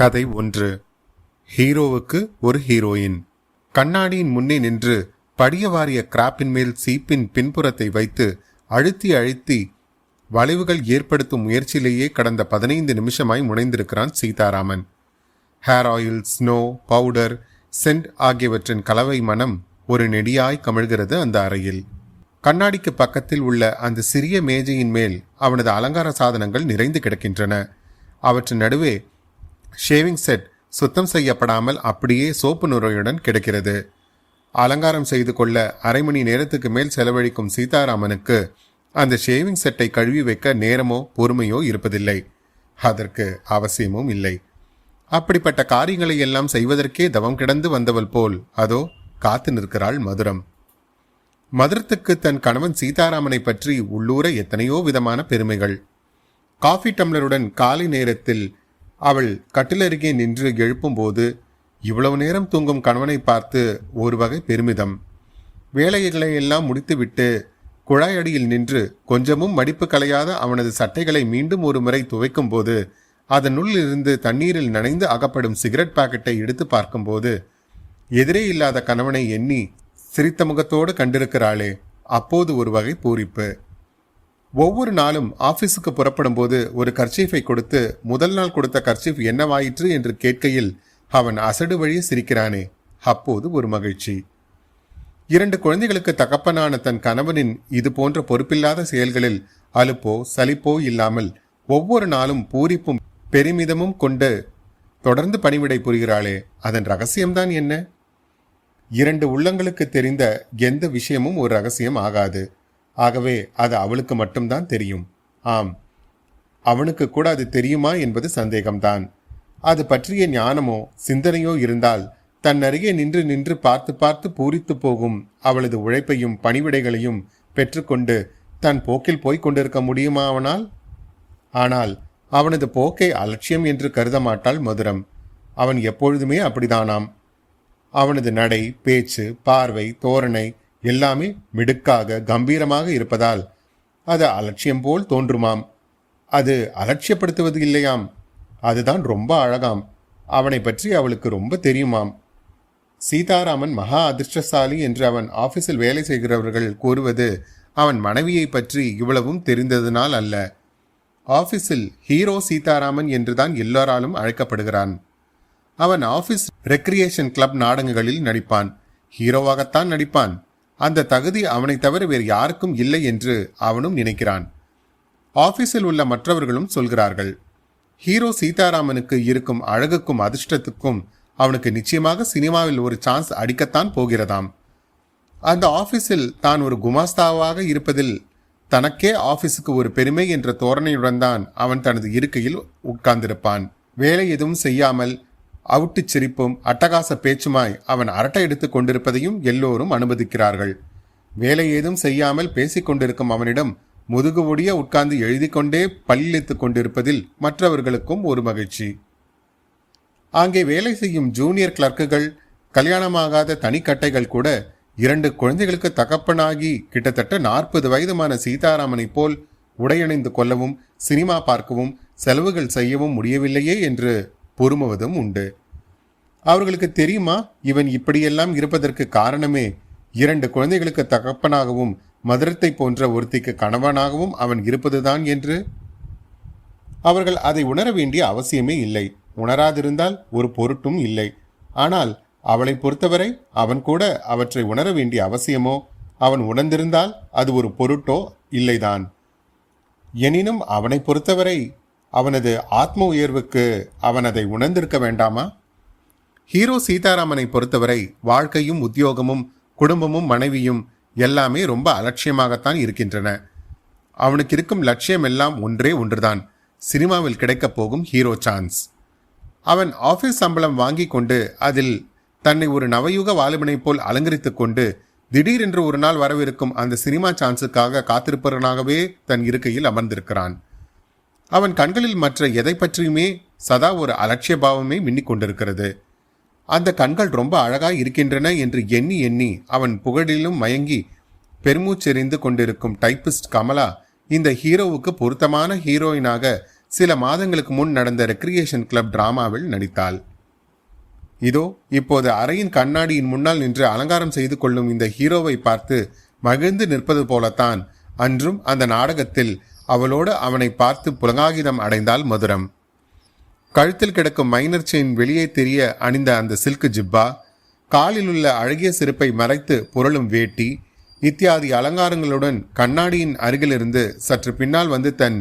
கதை 1. ஹீரோவுக்கு ஒரு ஹீரோயின். கண்ணாடியின் முன்னே நின்று படியவாரிய கிராப்பின் மேல் சீப்பின் பின்புறத்தை வைத்து அழுத்தி அழுத்தி வளைவுகள் ஏற்படுத்தும் முயற்சியிலேயே கடந்த 15 நிமிஷமாய் முனைந்திருக்கிறான் Seetharaman. Hair oil, snow, powder, scent ஆகியவற்றின் கலவை மனம் ஒரு நெடியாய் கமிழ்கிறது அந்த அறையில். கண்ணாடிக்கு பக்கத்தில் உள்ள அந்த சிறிய மேஜையின் மேல் அவனது அலங்கார சாதனங்கள் நிறைந்து கிடக்கின்றன. அவற்றின் நடுவே ஷேவிங் செட் சுத்தம் செய்யப்படாமல் அப்படியே சோப்பு நுரையுடன் கிடக்கிறது. அலங்காரம் செய்து கொள்ள அரை மணி நேரத்துக்கு மேல் செலவழிக்கும் சீதாராமனுக்கு அந்த ஷேவிங் செட்டை கழுவி வைக்க நேரமோ பொறுமையோ இருப்பதில்லை. அதற்கு அவசியமும் இல்லை. அப்படிப்பட்ட காரியங்களை எல்லாம் செய்வதற்கே தவம் கிடந்து வந்தவள் போல் அதோ காத்து நிற்கிறாள் மதுரம். மதுரத்துக்கு தன் கணவன் சீதாராமனை பற்றி உள்ளூர எத்தனையோ விதமான பெருமைகள். காஃபி டம்ளருடன் காலை நேரத்தில் அவள் கட்டிலருகே நின்று எழுப்பும்போது இவ்வளவு நேரம் தூங்கும் கணவனை பார்த்து ஒரு வகை பெருமிதம். வேலைகளை எல்லாம் முடித்துவிட்டு குழாயடியில் நின்று கொஞ்சமும் மடிப்பு கலையாத அவனது சட்டைகளை மீண்டும் ஒரு முறை துவைக்கும் போது அதனுள் இருந்து தண்ணீரில் நனைந்து அகப்படும் சிகரெட் பாக்கெட்டை எடுத்து பார்க்கும்போது எதிரே இல்லாத கணவனை எண்ணி சிரித்த முகத்தோடு கண்டிருக்கிறாளே, அப்போது ஒரு வகை பூரிப்பு. ஒவ்வொரு நாளும் ஆபீஸுக்கு புறப்படும் போது ஒரு கர்ச்சீஃபை கொடுத்து முதல் நாள் கொடுத்த கர்ச்சீஃப் என்னவாயிற்று என்று கேட்கையில் அவன் அசடு வழியே சிரிக்கிறானே, அப்போது ஒரு மகிழ்ச்சி. 2 குழந்தைகளுக்கு தகப்பனான தன் கணவனின் இது போன்ற பொறுப்பில்லாத செயல்களில் அலுப்போ சலிப்போ இல்லாமல் ஒவ்வொரு நாளும் பூரிப்பும் பெருமிதமும் கொண்டு தொடர்ந்து பணிவிடை புரிகிறாளே, அதன் ரகசியம்தான் என்ன? 2 உள்ளங்களுக்கு தெரிந்த எந்த விஷயமும் ஒரு ரகசியம் ஆகாது. ஆகவே அது அவளுக்கு மட்டும்தான் தெரியும். ஆம், அவனுக்கு கூட அது தெரியுமா என்பது சந்தேகம்தான். அது பற்றிய ஞானமோ சிந்தனையோ இருந்தால் தன் அருகே நின்று நின்று பார்த்து பார்த்து பூரித்து போகும் அவளது உழைப்பையும் பணிவிடைகளையும் பெற்றுக்கொண்டு தன் போக்கில் போய்க் கொண்டிருக்க முடியுமா அவனால்? ஆனால் அவனது போக்கை அலட்சியம் என்று கருத மாட்டாள் மதுரம். அவன் எப்பொழுதுமே அப்படிதானாம். அவனது நடை, பேச்சு, பார்வை, தோரணை எல்லாமே மிடுக்காக கம்பீரமாக இருப்பதால் அது அலட்சியம் போல் தோன்றுமாம். அது அலட்சியப்படுத்துவது இல்லையாம், அதுதான் ரொம்ப அழகாம். அவனை பற்றி அவளுக்கு ரொம்ப தெரியுமாம். சீதாராமன் மகா அதிர்ஷ்டசாலி என்று அவன் ஆபீஸில் வேலை செய்கிறவர்கள் கூறுவது அவன் மனைவியை பற்றி இவ்வளவும் தெரிந்ததனால் அல்ல. ஆபீஸில் ஹீரோ சீதாராமன் என்றுதான் எல்லாராலும் அழைக்கப்படுகிறான். அவன் ஆபீஸ் ரெக்ரியேஷன் கிளப் நாடகங்களில் நடிப்பான். ஹீரோவாகத்தான் நடிப்பான். அந்த தகுதி அவனை தவிர வேறு யாருக்கும் இல்லை என்று அவனும் நினைக்கிறான். ஆபீஸில் உள்ள மற்றவர்களும் சொல்கிறார்கள். ஹீரோ சீதாராமனுக்கு இருக்கும் அழகுக்கும் அதிர்ஷ்டத்துக்கும் அவனுக்கு நிச்சயமாக சினிமாவில் ஒரு சான்ஸ் அடிக்கத்தான் போகிறதாம். அந்த ஆபீஸில் தான் ஒரு குமாஸ்தாவாக இருப்பதில் தனக்கே ஆபீஸுக்கு ஒரு பெருமை என்ற தோரணையுடன் தான் அவன் தனது இருக்கையில் உட்கார்ந்திருப்பான். வேலை எதுவும் செய்யாமல் அவுட்டு சிரிப்பும் அட்டகாச பேச்சுமாய் அவன் அரட்டை எடுத்துக் கொண்டிருப்பதையும் எல்லோரும் அனுமதிக்கிறார்கள். வேலை ஏதும் செய்யாமல் பேசிக் கொண்டிருக்கும் அவனிடம் முதுகு ஒடிய உட்கார்ந்து எழுதி கொண்டே பல்லிழித்துக் கொண்டிருப்பதில் மற்றவர்களுக்கும் ஒரு மகிழ்ச்சி. அங்கே வேலை செய்யும் ஜூனியர் கிளர்க்குகள், கல்யாணமாகாத தனிக்கட்டைகள் கூட 2 குழந்தைகளுக்கு தகப்பனாகி கிட்டத்தட்ட 40 வயதுமான சீதாராமனை போல் உடையணிந்து கொள்ளவும் சினிமா பார்க்கவும் செலவுகள் செய்யவும் முடியவில்லையே என்று பொறுமுவதும் உண்டு. அவர்களுக்கு தெரியுமா இவன் இப்படியெல்லாம் இருப்பதற்கு காரணமே 2 குழந்தைகளுக்கு தகப்பனாகவும் மதுரத்தை போன்ற ஒருத்திக்கு கணவனாகவும் அவன் இருப்பதுதான் என்று? அவர்கள் அதை உணர வேண்டிய அவசியமே இல்லை. உணராதிருந்தால் ஒரு பொருட்டும் இல்லை. ஆனால் அவளை பொறுத்தவரை அவன் கூட அவற்றை உணர வேண்டிய அவசியமோ, அவன் உணர்ந்திருந்தால் அது ஒரு பொருட்டோ இல்லைதான். எனினும் அவனை பொறுத்தவரை அவனது ஆத்ம உயர்வுக்கு அவன் அதை உணர்ந்திருக்க வேண்டாமா? ஹீரோ சீதாராமனை பொறுத்தவரை வாழ்க்கையும் உத்தியோகமும் குடும்பமும் மனைவியும் எல்லாமே ரொம்ப அலட்சியமாகத்தான் இருக்கின்றன. அவனுக்கு இருக்கும் லட்சியம் எல்லாம் ஒன்றே ஒன்றுதான், சினிமாவில் கிடைக்கப் போகும் ஹீரோ சான்ஸ். அவன் ஆபீஸ் சம்பளம் வாங்கி கொண்டு அதில் தன்னை ஒரு நவயுக வாலிபனை போல் அலங்கரித்துக் கொண்டு திடீரென்று ஒரு நாள் வரவிருக்கும் அந்த சினிமா சான்ஸுக்காக காத்திருப்பவனாகவே தன் இருக்கையில் அமர்ந்திருக்கிறான். அவன் கண்களில் மற்ற எதை பற்றியுமே சதா ஒரு அலட்சிய பாவமே மின்னிக் கொண்டிருக்கிறது. அந்த கண்கள் ரொம்ப அழகாய் இருக்கின்றன என்று எண்ணி எண்ணி அவன் புகழிலும் மயங்கி பெருமூச்செறிந்து கொண்டிருக்கும் டைப்பிஸ்ட் கமலா இந்த ஹீரோவுக்கு பொருத்தமான ஹீரோயினாக சில மாதங்களுக்கு முன் நடந்த ரெக்ரியேஷன் கிளப் டிராமாவில் நடித்தாள். இதோ இப்போது அறையின் கண்ணாடியின் முன்னால் நின்று அலங்காரம் செய்து கொள்ளும் இந்த ஹீரோவை பார்த்து மகிழ்ந்து நிற்பது போலத்தான் அன்றும் அந்த நாடகத்தில் அவளோடு அவனை பார்த்து புலகாகிதம் அடைந்தாள் மதுரம். கழுத்தில் கிடக்கும் மைனர் செயின் வெளியே தெரிய அணிந்த அந்த சில்கு ஜிப்பா, காலில் உள்ள அழகிய சிறுப்பை மறைத்து புரளும் வேட்டி இத்தியாதி அலங்காரங்களுடன் கண்ணாடியின் அருகிலிருந்து சற்று பின்னால் வந்து தன்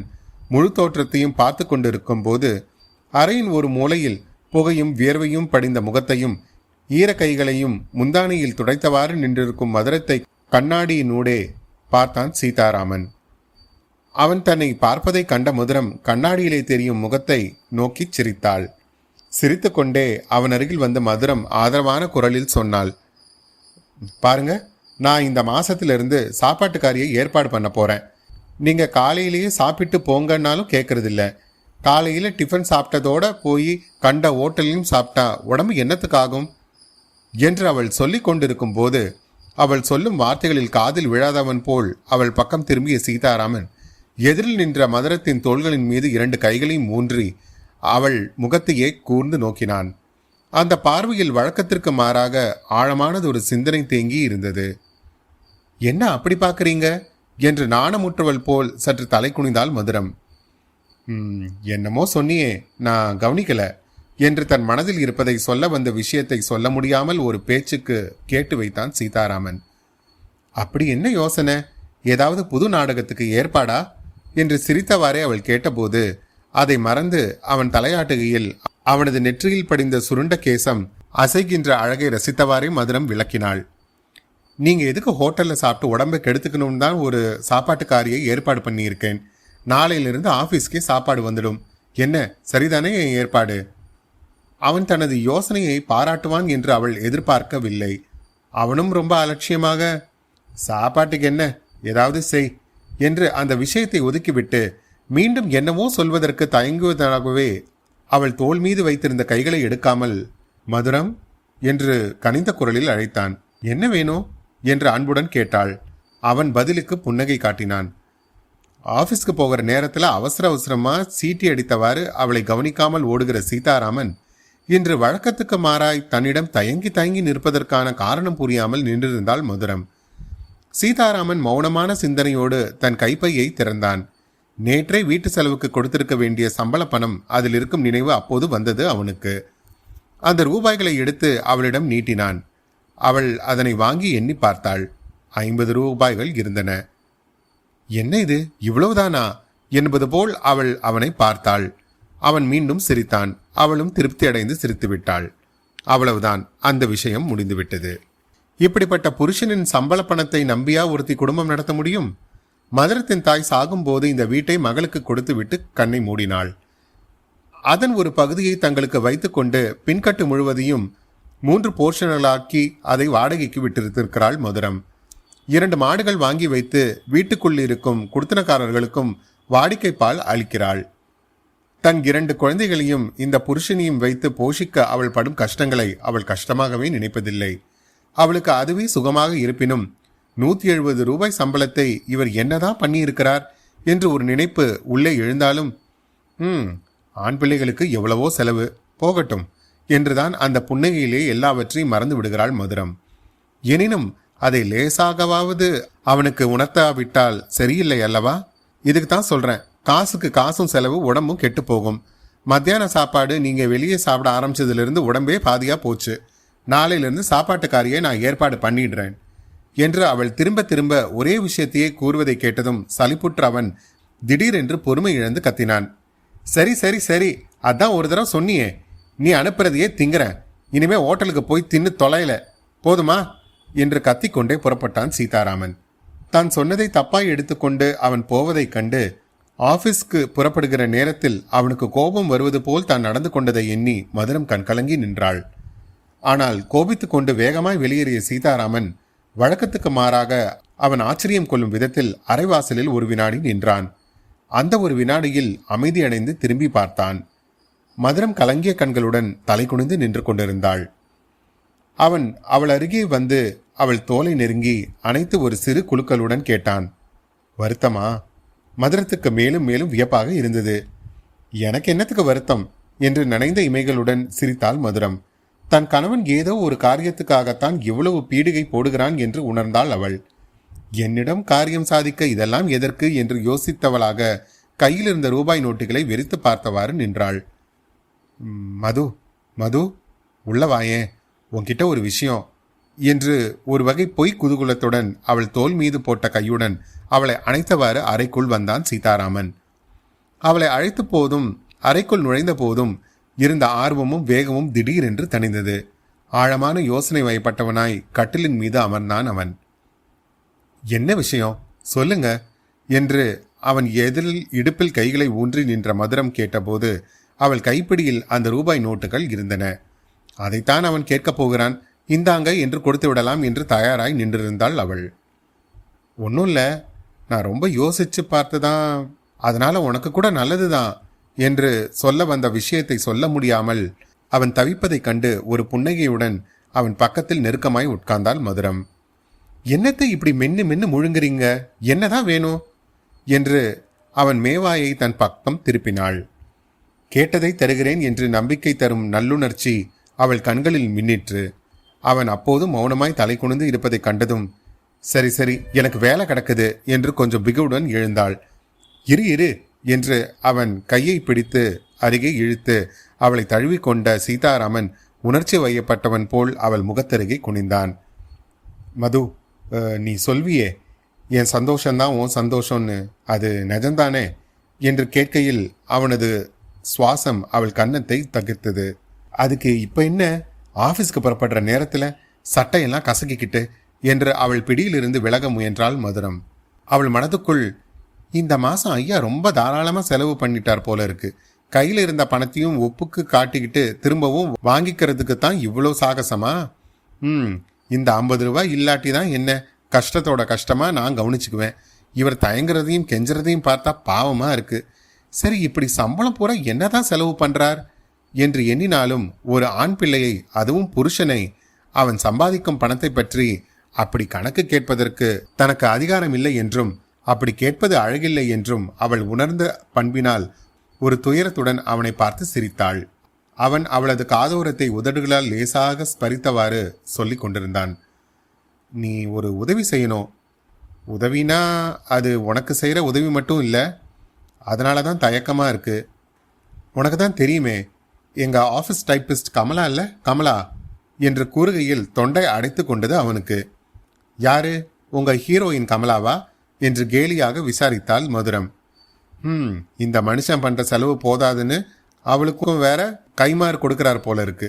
முழு தோற்றத்தையும் பார்த்து கொண்டிருக்கும் போது அறையின் ஒரு மூலையில் புகையும் வியர்வையும் படிந்த முகத்தையும் ஈர கைகளையும் முந்தானையில் துடைத்தவாறு நின்றிருக்கும் மதுரத்தை கண்ணாடியினூடே பார்த்தான் சீதாராமன். அவன் தன்னை பார்ப்பதை கண்ட மதுரம் கண்ணாடியிலே தெரியும் முகத்தை நோக்கி சிரித்தாள். சிரித்து கொண்டே அவன் அருகில் வந்த மதுரம் ஆதரவான குரலில் சொன்னாள், பாருங்க, நான் இந்த மாசத்திலிருந்து சாப்பாட்டுக்காரியை ஏற்பாடு பண்ண போறேன். நீங்க காலையிலேயே சாப்பிட்டு போங்கன்னாலும் கேட்கறதில்ல. காலையில டிஃபன் சாப்பிட்டதோட போய் கண்ட ஓட்டலையும் சாப்பிட்டா உடம்பு என்னத்துக்காகும் என்று அவள் சொல்லிக் கொண்டிருக்கும் போது அவள் சொல்லும் வார்த்தைகளில் காதில் விழாதவன் போல் அவள் பக்கம் திரும்பிய சீதாராமன் எதிரில் நின்ற மதுரத்தின் தோள்களின் மீது 2 கைகளையும் ஊன்றி அவள் முகத்தையே கூர்ந்து நோக்கினான். அந்த பார்வையில் வழக்கத்திற்கு மாறாக ஆழமானது ஒரு சிந்தனை தேங்கி இருந்தது. என்ன அப்படி பார்க்கறீங்க என்று நாணமுற்றவள் போல் சற்று தலை குனிந்தாள் மதுரம். என்னமோ சொன்னியே, நான் கவனிக்கல என்று தன் மனதில் இருப்பதை சொல்ல வந்த விஷயத்தை சொல்ல முடியாமல் ஒரு பேச்சுக்கு கேட்டு வைத்தான் சீதாராமன். அப்படி என்ன யோசனை? ஏதாவது புது நாடகத்துக்கு ஏற்பாடா என்று சிரித்தவாறே அவள் கேட்டபோது அதை மறந்து அவன் தலையாட்டுகையில் அவனது நெற்றியில் படிந்த சுருண்ட கேசம் அசைகின்ற அழகை ரசித்தவாறே மதுரம் விளக்கினாள். நீங்க எதுக்கு ஹோட்டல்ல சாப்பிட்டு உடம்பை கெடுத்துக்கணும்னு தான் ஒரு சாப்பாட்டுக்காரியை ஏற்பாடு பண்ணியிருக்கேன். நாளையிலிருந்து ஆபீஸ்க்கே சாப்பாடு வந்துடும். என்ன, சரிதானே என் ஏற்பாடு? அவன் தனது யோசனையை பாராட்டுவான் என்று அவள் எதிர்பார்க்கவில்லை. அவனும் ரொம்ப அலட்சியமாக, சாப்பாட்டுக்கு என்ன, ஏதாவது செய் என்று அந்த விஷயத்தை ஒதுக்கிவிட்டு மீண்டும் என்னவோ சொல்வதற்கு தயங்குவதாகவே அவள் தோள் மீது வைத்திருந்த கைகளை எடுக்காமல் மதுரம் என்று கனிந்த குரலில் அழைத்தான். என்ன வேணும் என்று அன்புடன் கேட்டாள். அவன் பதிலுக்கு புன்னகை காட்டினான். ஆபீஸ்க்கு போகிற நேரத்தில் அவசர அவசரமா சீட்டி அடித்தவாறு அவளை கவனிக்காமல் ஓடுகிற சீதாராமன் இன்று வழக்கத்துக்கு மாறாய் தன்னிடம் தயங்கி தயங்கி நிற்பதற்கான காரணம் புரியாமல் நின்றிருந்தாள் மதுரம். சீதாராமன் மௌனமான சிந்தனையோடு தன் கைப்பையை திறந்தான். நேற்றே வீட்டு செலவுக்கு கொடுத்திருக்க வேண்டிய சம்பள பணம் அதில் இருக்கும் நினைவு அப்போது வந்தது அவனுக்கு. அந்த ரூபாய்களை எடுத்து அவளிடம் நீட்டினான். அவள் அதனை வாங்கி எண்ணி பார்த்தாள். 50 ரூபாய்கள் இருந்தன. என்ன இது, இவ்வளவுதானா என்பது போல் அவள் அவனை பார்த்தாள். அவன் மீண்டும் சிரித்தான். அவளும் திருப்தி அடைந்து சிரித்து விட்டாள். அவ்வளவுதான், அந்த விஷயம் முடிந்துவிட்டது. இப்படிப்பட்ட புருஷனின் சம்பள பணத்தை நம்பியா ஒருத்தி குடும்பம் நடத்த முடியும்? மதுரத்தின் தாய் சாகும்போது இந்த வீட்டை மகளுக்கு கொடுத்து விட்டு கண்ணை மூடினாள். அதன் ஒரு பகுதியை தங்களுக்கு வைத்துக்கொண்டு பின்கட்டு முழுவதையும் 3 போர்ஷன்களாக்கி அதை வாடகைக்கு விட்டிருக்கிறாள் மதுரம். 2 மாடுகள் வாங்கி வைத்து வீட்டுக்குள் இருக்கும் குடுத்தனக்காரர்களுக்கும் வாடிக்கை பால் அளிக்கிறாள். தன் 2 குழந்தைகளையும் இந்த புருஷனையும் வைத்து போஷிக்க அவள் படும் கஷ்டங்களை அவள் கஷ்டமாகவே நினைப்பதில்லை. அவளுக்கு அதுவே சுகமாக இருப்பினும் 170 ரூபாய் சம்பளத்தை இவர் என்னதான் பண்ணியிருக்கிறார் என்று ஒரு நினைப்பு உள்ளே எழுந்தாலும் ஆண் பிள்ளைகளுக்கு எவ்வளவோ செலவு, போகட்டும் என்றுதான் அந்த புன்னகையிலே எல்லாவற்றையும் மறந்து விடுகிறாள் மதுரம். எனினும் அதை லேசாகவாவது அவனுக்கு உணர்த்தாவிட்டால் சரியில்லை அல்லவா? இதுக்கு தான் சொல்றேன், காசுக்கு காசும் செலவு, உடம்பும் கெட்டு போகும். மத்தியான சாப்பாடு நீங்க வெளியே சாப்பிட ஆரம்பிச்சதுலேருந்து உடம்பே பாதியா போச்சு. நாளையிலிருந்து சாப்பாட்டுக்காரியை நான் ஏற்பாடு பண்ணிடுறேன் என்று அவள் திரும்ப திரும்ப ஒரே விஷயத்தையே கூறுவதை கேட்டதும் சலிப்புற்ற அவன் திடீரென்று பொறுமை இழந்து கத்தினான். சரி சரி சரி, அதான் ஒரு தடவை சொன்னியே, நீ அனுப்புறதையே திங்கிறேன். இனிமே ஹோட்டலுக்கு போய் தின்னு தொலைல, போதுமா என்று கத்திக்கொண்டே புறப்பட்டான் சீதாராமன். தான் சொன்னதை தப்பாய் எடுத்துக்கொண்டு அவன் போவதைக் கண்டு ஆபீஸ்க்கு புறப்படுகிற நேரத்தில் அவனுக்கு கோபம் வருவது போல் தான் நடந்து கொண்டதை எண்ணி மதுரம் கண்கலங்கி நின்றாள். ஆனால் கோபித்துக் கொண்டு வேகமாய் வெளியேறிய சீதாராமன் வழக்கத்துக்கு மாறாக அவன் ஆச்சரியம் கொள்ளும் விதத்தில் அரைவாசலில் ஒரு வினாடி நின்றான். அந்த ஒரு வினாடியில் அமைதியடைந்து திரும்பி பார்த்தான். மதுரம் கலங்கிய கண்களுடன் தலை குனிந்து நின்று கொண்டிருந்தாள். அவன் அவள் அருகே வந்து அவள் தோலை நெருங்கி அணைத்து ஒரு சிறு குலுக்கலுடன் கேட்டான், வருத்தமா? மதுரத்துக்கு மேலும் மேலும் வியப்பாக இருந்தது. எனக்கு என்னத்துக்கு வருத்தம் என்று நனைந்த இமைகளுடன் சிரித்தாள் மதுரம். தன் கணவன் ஏதோ ஒரு காரியத்துக்காகத்தான் இவ்வளவு பீடிகை போடுகிறான் என்று உணர்ந்தாள் அவள். என்னிடம் காரியம் சாதிக்க இதெல்லாம் எதற்கு என்று யோசித்தவளாக கையில் இருந்த ரூபாய் நோட்டுகளை வெறித்து பார்த்தவாறு நின்றாள். மது மது உள்ளவாயே, உன்கிட்ட ஒரு விஷயம் என்று ஒரு வகை பொய் குதூகலத்துடன் அவள் தோல் மீது போட்ட கையுடன் அவளை அணைத்தவாறு அறைக்குள் வந்தான் சீதாராமன். அவளை அழைத்த போதும் அறைக்குள் நுழைந்த போதும் இருந்த ஆர்வமும் வேகமும் திடீரென்று தணிந்தது. ஆழமான யோசனை வயப்பட்டவனாய் கட்டிலின் மீது அமர்ந்தான் அவன். என்ன விஷயம் சொல்லுங்க என்று அவன் எதிரில் இடுப்பில் கைகளை ஊன்றி நின்ற மதுரம் கேட்டபோது அவள் கைப்பிடியில் அந்த ரூபாய் நோட்டுகள் இருந்தன. அதைத்தான் அவன் கேட்கப் போகிறான். இந்தாங்க என்று கொடுத்து விடலாம் என்று தயாராய் நின்றிருந்தாள் அவள். ஒன்றும் இல்லை, நான் ரொம்ப யோசிச்சு பார்த்துதான், அதனால உனக்கு கூட நல்லதுதான் என்று சொல்ல வந்த விஷயத்தை சொல்ல முடியாமல் அவன் தவிப்பதைக் கண்டு ஒரு புன்னகையுடன் அவன் பக்கத்தில் நெருக்கமாய் உட்கார்ந்தாள் மதுரம். என்னத்தை இப்படி மென்னு மென்னு முழுங்குறீங்க, என்னதான் வேணும் என்று அவன் மேவாயை தன் பக்கம் திருப்பினாள். கேட்டதை தருகிறேன் என்று நம்பிக்கை தரும் நல்லுணர்ச்சி அவள் கண்களில் மின்னிற்று. அவன் அப்போது மௌனமாய் தலை குனிந்து இருப்பதைக் கண்டதும், சரி சரி, எனக்கு வேலை கிடக்குது என்று கொஞ்சம் பிகுவுடன் எழுந்தாள். இரு இரு என்று அவன் கையை பிடித்து அருகே இழுத்து அவளை தழுவிக்கொண்ட சீதாராமன் உணர்ச்சி வயப்பட்டவன் போல் அவள் முகத்தருகே குனிந்தான். மது, நீ சொல்வியே என் சந்தோஷந்தான் உன் சந்தோஷம்னு, அது நிஜம்தானே என்று கேட்கையில் அவனது சுவாசம் அவள் கன்னத்தை தகிர்த்தது. அதுக்கு இப்ப என்ன, ஆபீஸ்க்கு புறப்படுற நேரத்துல சட்டையெல்லாம் கசக்கிக்கிட்டு என்று அவள் பிடியிலிருந்து விலக முயன்றாள் மதுரம். அவள் மனதுக்குள், இந்த மாசம் ஐயா ரொம்ப தாராளமா செலவு பண்ணிட்டார் போல இருக்கு, கையில இருந்த பணத்தையும் ஒப்புக்கு காட்டிக்கிட்டு திரும்பவும் வாங்கிக்கிறதுக்கு தான் இவ்வளோ சாகசமா? இந்த 50 ரூபாய் இல்லாட்டி தான் என்ன, கஷ்டத்தோட கஷ்டமா நான் கவனிச்சுக்குவேன். இவர் தயங்குறதையும் கெஞ்சுறதையும் பார்த்தா பாவமா இருக்கு. சரி, இப்படி சம்பளம் பூரா என்னதான் செலவு பண்றார் என்று எண்ணினாலும் ஒரு ஆண் பிள்ளையை, அதுவும் புருஷனை, அவன் சம்பாதிக்கும் பணத்தை பற்றி அப்படி கணக்கு கேட்பதற்கு தனக்கு அதிகாரம் இல்லை என்றும் அப்படி கேட்பது அழகில்லை என்றும் அவள் உணர்ந்த பண்பினால் ஒரு துயரத்துடன் அவனை பார்த்து சிரித்தாள். அவன் அவளது காதோரத்தை உதடுகளால் லேசாக ஸ்பரித்தவாறு சொல்லிக் கொண்டிருந்தான். நீ ஒரு உதவி செய்யணும். உதவினா அது உனக்கு செய்கிற உதவி மட்டும் இல்லை, அதனால தான் தயக்கமாக இருக்கு. உனக்கு தான் தெரியுமே, எங்கள் ஆஃபீஸ் டைப்பிஸ்ட் கமலா இல்லை, கமலா என்று கூறுகையில் தொண்டை அடைத்து கொண்டது அவனுக்கு. யாரு, உங்கள் ஹீரோயின் கமலாவா என்று கேலியாக விசாரித்தாள் மதுரம். இந்த மனுஷன் பண்ணுற செலவு போதாதுன்னு அவளுக்கும் வேற கைமாறு கொடுக்கிறார் போல இருக்கு,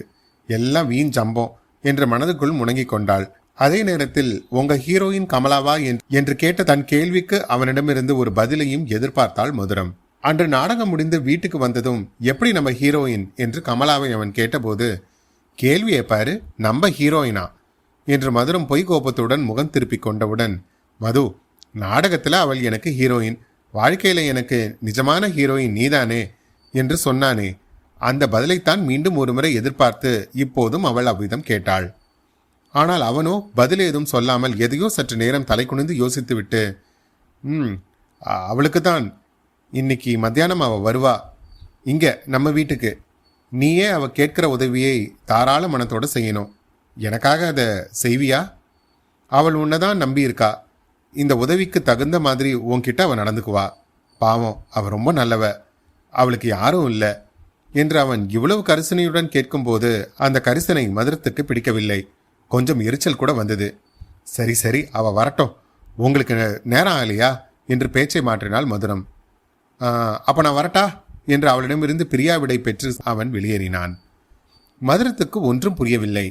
எல்லாம் வீண் ஜம்பம் என்று மனதுக்குள் முணங்கிக் கொண்டாள். அதே நேரத்தில் உங்க ஹீரோயின் கமலாவா என்று கேட்ட தன் கேள்விக்கு அவனிடமிருந்து ஒரு பதிலையும் எதிர்பார்த்தாள் மதுரம். அன்று நாடகம் முடிந்து வீட்டுக்கு வந்ததும் எப்படி நம்ம ஹீரோயின் என்று கமலாவை அவன் கேட்டபோது, கேள்வியை பாரு, நம்ம ஹீரோயினா என்று மதுரம் பொய் கோபத்துடன் முகம் திருப்பி கொண்டவுடன், மது, நாடகத்துல அவள் எனக்கு ஹீரோயின், வாழ்க்கையில எனக்கு நிஜமான ஹீரோயின் நீதானே என்று சொன்னானே, அந்த பதிலைத்தான் மீண்டும் ஒருமுறை எதிர்பார்த்து இப்போதும் அவள் அவ்விதம் கேட்டாள். ஆனால் அவனோ பதில் ஏதும் சொல்லாமல் எதையோ சற்று நேரம் தலை குனிந்து யோசித்துவிட்டு, அவளுக்கு தான் இன்னைக்கு மத்தியானம் அவள் வருவா இங்க நம்ம வீட்டுக்கு, நீயே அவ கேட்கிற உதவியை தாராள மனத்தோட செய்யணும், எனக்காக அதை செய்வியா? அவள் உன்னைதான் நம்பி இருக்கா, இந்த உதவிக்கு தகுந்த மாதிரி உன்கிட்ட அவன் நடந்துக்குவா, பாவம் அவ ரொம்ப நல்லவ, அவளுக்கு யாரும் இல்லை என்று அவன் இவ்வளவு கரிசனையுடன் கேட்கும்போது அந்த கரிசனை மதுரத்துக்கு பிடிக்கவில்லை. கொஞ்சம் எரிச்சல் கூட வந்தது. சரி சரி, அவ வரட்டும், உங்களுக்கு நேரம் ஆகலையா என்று பேச்சை மாற்றினாள் மதுரம். அப்ப நான் வரட்டா என்று அவளிடமிருந்து பிரியா விடை பெற்று அவன் வெளியேறினான். மதுரத்துக்கு ஒன்றும் புரியவில்லை.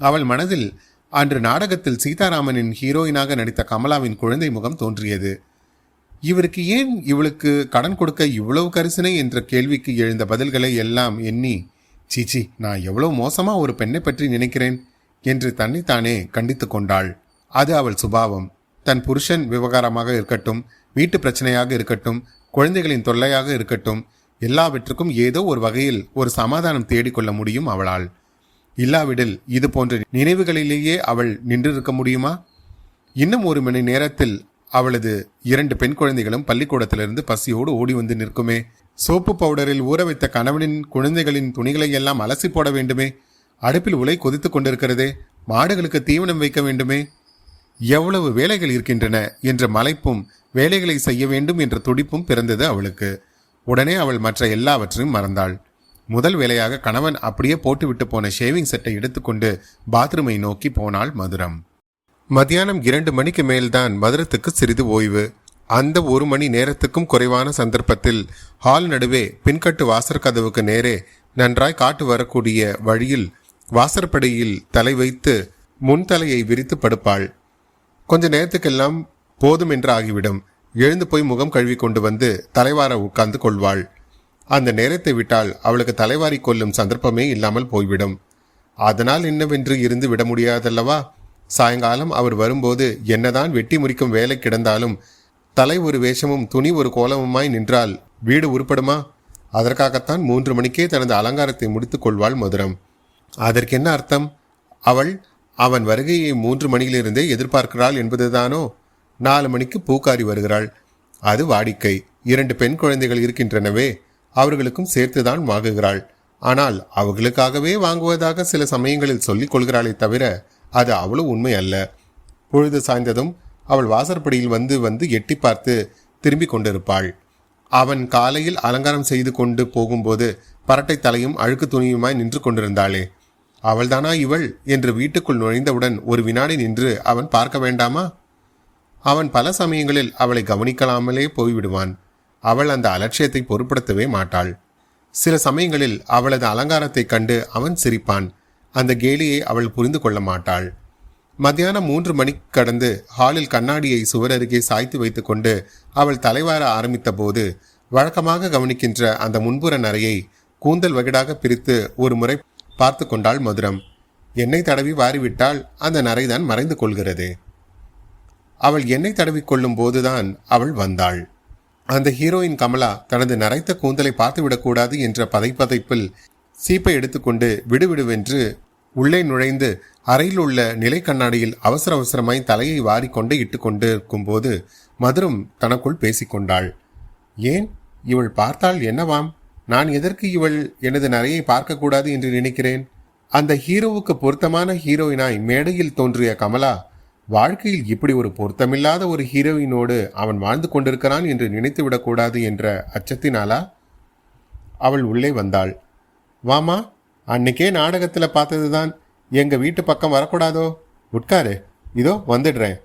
அவள் மனதில் அன்று நாடகத்தில் சீதாராமனின் ஹீரோயினாக நடித்த கமலாவின் குழந்தை முகம் தோன்றியது. இவருக்கு ஏன் இவளுக்கு கடன் கொடுக்க இவ்வளவு கரிசனை என்ற கேள்விக்கு எழுந்த பதில்களை எல்லாம் எண்ணி, சீச்சி, நான் எவ்வளவு மோசமா ஒரு பெண்ணை பற்றி நினைக்கிறேன் என்று தன்னைத்தானே கண்டித்து கொண்டாள். அது அவள் சுபாவம். தன் புருஷன் விவகாரமாக இருக்கட்டும், வீட்டு பிரச்சனையாக இருக்கட்டும், குழந்தைகளின் தொல்லையாக இருக்கட்டும், எல்லாவற்றுக்கும் ஏதோ ஒரு வகையில் ஒரு சமாதானம் தேடிக்கொள்ள முடியும் அவளால். இல்லாவிடில் இது போன்ற நினைவுகளிலேயே அவள் நின்றிருக்க முடியுமா? இன்னும் 1 மணி நேரத்தில் அவளது 2 பெண் குழந்தைகளும் பள்ளிக்கூடத்திலிருந்து பசியோடு ஓடி வந்து நிற்குமே. சோப்பு பவுடரில் ஊற வைத்த கணவனின் குழந்தைகளின் துணிகளை எல்லாம் அலசி போட வேண்டுமே, அடுப்பில் உலை கொதித்துக் கொண்டிருக்கிறதே, மாடுகளுக்கு தீவனம் வைக்க வேண்டுமே, எவ்வளவு வேலைகள் இருக்கின்றன என்ற மலைப்பும் வேலைகளை செய்ய வேண்டும் என்ற துடிப்பும் பிறந்தது அவளுக்கு. உடனே அவள் மற்ற எல்லாவற்றையும் மறந்தாள். முதல் வேலையாக கணவன் அப்படியே போட்டுவிட்டு போன ஷேவிங் செட்டை எடுத்துக்கொண்டு பாத்ரூமை நோக்கி போனாள் மதுரம். மத்தியானம் 2 மணிக்கு மேல்தான் மதுரத்துக்கு சிறிது ஓய்வு. அந்த 1 மணி நேரத்துக்கும் குறைவான சந்தர்ப்பத்தில் ஹால் நடுவே பின்கட்டு வாசற்கதவுக்கு நேரே நன்றாய் காட்டு வரக்கூடிய வழியில் வாசற்படியில் தலை வைத்து முன்தலையை விரித்து படுப்பாள். கொஞ்ச நேரத்துக்கெல்லாம் போதும் என்று ஆகிவிடும். எழுந்து போய் முகம் கழுவி கொண்டு வந்து தலைவார உட்கார்ந்து கொள்வாள். அந்த நேரத்தை விட்டால் அவளுக்கு தலைவாரி கொள்ளும் சந்தர்ப்பமே இல்லாமல் போய்விடும். அதனால் என்னவென்று இருந்து விட முடியாதல்லவா? சாயங்காலம் அவர் வரும்போது என்னதான் வெட்டி முறிக்கும் வேலை கிடந்தாலும் தலை ஒரு வேஷமும் துணி ஒரு கோலமுமாய் நின்றால் வீடு உருப்படுமா? அதற்காகத்தான் 3 மணிக்கே தனது அலங்காரத்தை முடித்துக் கொள்வாள் மதுரம். அதற்கென்ன அர்த்தம்? அவள் அவன் வருகையை 3 மணியிலிருந்தே எதிர்பார்க்கிறாள் என்பதுதானோ? 4 மணிக்கு பூக்காரி வருகிறாள். அது வாடிக்கை. 2 பெண் குழந்தைகள் இருக்கின்றனவே, அவர்களுக்கும் சேர்த்துதான் வாங்குகிறாள். ஆனால் அவர்களுக்காகவே வாங்குவதாக சில சமயங்களில் சொல்லிக் கொள்கிறாளே தவிர அது அவ்வளவு உண்மை அல்ல. பொழுது சாய்ந்ததும் அவள் வாசற்படியில் வந்து வந்து எட்டி பார்த்து திரும்பி கொண்டிருப்பாள். அவன் காலையில் அலங்காரம் செய்து கொண்டு போகும்போது பரட்டை தலையும் அழுக்கு துணியுமாய் நின்று கொண்டிருந்தாளே, அவள்தானா இவள் என்று வீட்டுக்குள் நுழைந்தவுடன் ஒரு வினாடி நின்று அவன் பார்க்க வேண்டாமா? அவன் பல சமயங்களில் அவளை கவனிக்கலாமலே போய்விடுவான். அவள் அந்த அலட்சியத்தை பொருட்படுத்தவே மாட்டாள். சில சமயங்களில் அவளது அலங்காரத்தை கண்டு அவன் சிரிப்பான். அந்த கேலியை அவள் புரிந்து கொள்ள மாட்டாள். மத்தியானம் 3 மணி கடந்து ஹாலில் கண்ணாடியை சுவர் அருகே சாய்த்து வைத்துக் கொண்டு அவள் தலைவார ஆரம்பித்த போது வழக்கமாக கவனிக்கின்ற அந்த முன்புற நரையை கூந்தல் வகிடாக பிரித்து ஒரு முறை பார்த்து கொண்டாள் மதுரம். எண்ணெய் தடவி வாரிவிட்டால் அந்த நரைதான் மறைந்து கொள்கிறது. அவள் எண்ணெய் தடவி கொள்ளும் போதுதான் அவள் வந்தாள். அந்த ஹீரோயின் கமலா தனது நரைத்த கூந்தலை பார்த்துவிடக்கூடாது என்ற பதைப்பதைப்பில் சீப்பை எடுத்துக்கொண்டு விடுவிடுவென்று உள்ளே நுழைந்து அறையில் உள்ள நிலை கண்ணாடியில் அவசர அவசரமாய் தலையை வாரிக்கொண்டு இட்டு கொண்டு இருக்கும்போது மதுரம் தனக்குள் பேசிக்கொண்டாள். ஏன் இவள் பார்த்தால் என்னவாம்? நான் எதற்கு இவள் எனது நரையை பார்க்கக்கூடாது என்று நினைக்கிறேன்? அந்த ஹீரோவுக்கு பொருத்தமான ஹீரோயினாய் மேடையில் தோன்றிய கமலா வாழ்க்கையில் இப்படி ஒரு பொருத்தமில்லாத ஒரு ஹீரோயினோடு அவன் வாழ்ந்து கொண்டிருக்கிறான் என்று நினைத்து விடக்கூடாது என்ற அச்சத்தினாலா? அவள் உள்ளே வந்தாள். வாமா, அன்னைக்கே நாடகத்தில் பார்த்ததுதான். எங்க வீட்டு பக்கம் வரக்கூடாதோ? உட்காரு, இதோ வந்துடுறேன்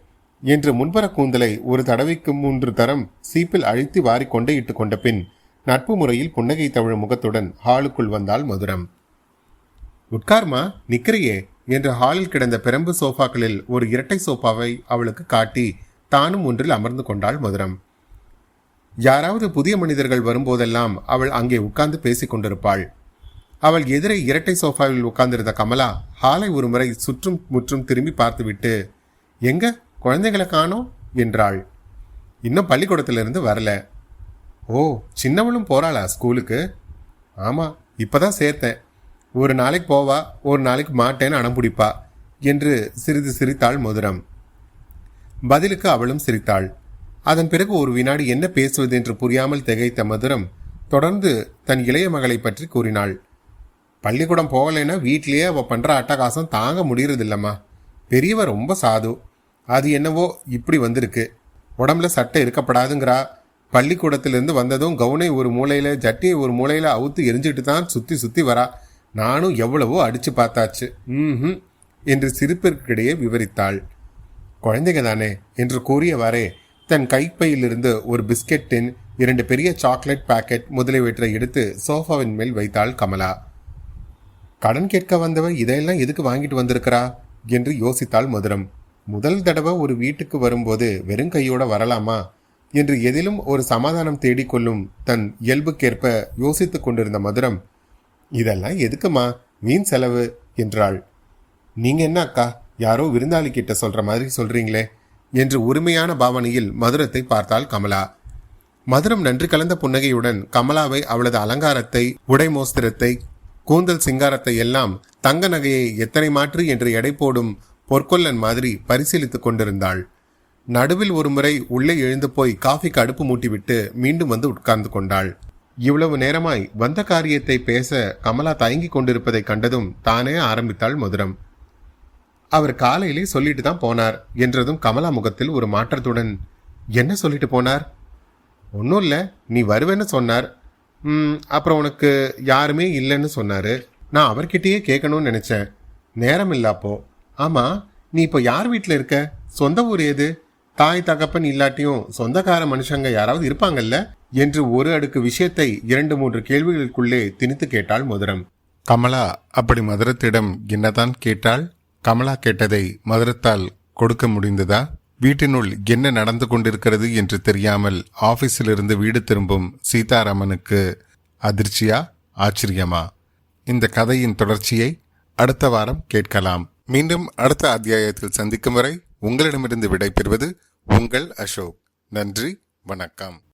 என்று முன்புற கூந்தலை ஒரு தடவைக்கு 3 தரம் சீப்பில் அழித்து வாரிக்கொண்டே இட்டு கொண்ட பின் நட்பு முறையில் புன்னகை தவிழும் முகத்துடன் ஹாலுக்குள் வந்தாள் மதுரம். உட்கார்மா, நிக்கிறையே என்று ஹாலில் கிடந்த பிரம்பு சோஃபாக்களில் ஒரு இரட்டை சோஃபாவை அவளுக்கு காட்டி தானும் ஒன்றில் அமர்ந்து கொண்டாள் மதுரம். யாராவது புதிய மனிதர்கள் வரும்போதெல்லாம் அவள் அங்கே உட்கார்ந்து பேசிக் கொண்டிருப்பாள். அவள் எதிரே இரட்டை சோஃபாவில் உட்கார்ந்திருந்த கமலா ஹாலை ஒரு முறை சுற்றும் முற்றும் திரும்பி பார்த்துவிட்டு, எங்க குழந்தைகளை காணோம் என்றாள். இன்னும் பள்ளிக்கூடத்திலிருந்து வரல. ஓ, சின்னவளும் போறாளா ஸ்கூலுக்கு? ஆமா, இப்பதான் சேர்த்தேன். ஒரு நாளைக்கு போவா, ஒரு நாளைக்கு மாட்டேன்னு அடம்பிடிப்பா என்று சிறிது சிரித்தாள் மதுரம். பதிலுக்கு அவளும் சிரித்தாள். அதன் பிறகு ஒரு வினாடி என்ன பேசுவது என்று புரியாமல் திகைத்த மதுரம் தொடர்ந்து தன் இளைய மகளை பற்றி கூறினாள். பள்ளிக்கூடம் போகலைன்னா வீட்லேயே அவள் பண்ணுற அட்டகாசம் தாங்க முடியறதில்லம்மா. பெரியவ ரொம்ப சாது. அது என்னவோ இப்படி வந்திருக்கு. உடம்புல சட்டை இருக்கப்படாதுங்கிறா. பள்ளிக்கூடத்திலிருந்து வந்ததும் கவுனை ஒரு மூலையில ஜட்டியை ஒரு மூலையில அவுத்து எரிஞ்சிட்டு தான் சுற்றி சுற்றி வரா. நானும் எவ்வளவோ அடிச்சு பார்த்தாச்சு என்று சிரிப்பிற்கிடையே விவரித்தாள். குழந்தைங்க தானே என்று கூறியவாறே தன் கைப்பையிலிருந்து ஒரு பிஸ்கெட்டின் 2 பெரிய சாக்லேட் பாக்கெட் முதலியவற்றை எடுத்து சோஃபாவின் மேல் வைத்தாள் கமலா. கடன் கேட்க வந்தவன் இதையெல்லாம் எதுக்கு வாங்கிட்டு வந்திருக்கிறா என்று யோசித்தாள் மதுரம். முதல் தடவை ஒரு வீட்டுக்கு வரும்போது வெறும் கையோட வரலாமா என்று எதிலும் ஒரு சமாதானம் தேடிக்கொள்ளும் தன் இயல்புக்கேற்ப யோசித்துக் கொண்டிருந்த மதுரம், இதெல்லாம் எதுக்குமா, வீண் செலவு என்றாள். நீங்க என்ன அக்கா, யாரோ விருந்தாளி கிட்ட சொல்ற மாதிரி சொல்றீங்களே என்று உரிமையான பாவனையில் மதுரத்தை பார்த்தாள் கமலா. மதுரம் நன்றி கலந்த புன்னகையுடன் கமலாவை அவளது அலங்காரத்தை, உடை மோஸ்திரத்தை, கூந்தல் சிங்காரத்தை எல்லாம் தங்க நகையை எத்தனை மாற்று என்று எடை போடும் பொற்கொல்லன் மாதிரி பரிசீலித்துக் கொண்டிருந்தாள். நடுவில் ஒரு முறை உள்ளே எழுந்து போய் காஃபிக்கு அடுப்பு மூட்டிவிட்டு மீண்டும் வந்து உட்கார்ந்து கொண்டாள். இவ்வளவு நேரமாய் வந்த காரியத்தை பேச கமலா தயங்கிக் கொண்டிருப்பதை கண்டதும் தானே ஆரம்பித்தாள் மதுரம். அவர் காலையிலே சொல்லிட்டு தான் போனார் என்றதும் கமலா முகத்தில் ஒரு மாற்றத்துடன், என்ன சொல்லிட்டு போனார்? ஒன்றும் இல்லை, நீ வருவேன்னு சொன்னார். அப்புறம் உனக்கு யாருமே இல்லைன்னு சொன்னாரு. நான் அவர்கிட்டயே கேட்கணும்னு நினைச்சேன், நேரம் இல்லாப்போ. ஆமா, நீ இப்போ யார் வீட்டில் இருக்க? சொந்த ஊர் ஏது? தாய் தகப்பன் இல்லாட்டியும் சொந்தக்கார மனுஷங்க யாராவது இருப்பாங்கல்ல என்று ஒரு அடுக்கு விஷயத்தை 2-3 கேள்விகளுக்குள்ளே திணித்து கேட்டாள் மதுரம். கமலா அப்படி மதுரத்திடம் என்னதான் கேட்டாள்? கமலா கேட்டதை மதுரத்தால் கொடுக்க முடிந்ததா? வீட்டினுள் என்ன நடந்து கொண்டிருக்கிறது என்று தெரியாமல் ஆபீஸிலிருந்து வீடு திரும்பும் சீதாராமனுக்கு அதிர்ச்சியா, ஆச்சரியமா? இந்த கதையின் தொடர்ச்சியை அடுத்த வாரம் கேட்கலாம். மீண்டும் அடுத்த அத்தியாயத்தில் சந்திக்கும் வரை உங்களிடமிருந்து விடைபெறுவது உங்கள் அசோக். நன்றி, வணக்கம்.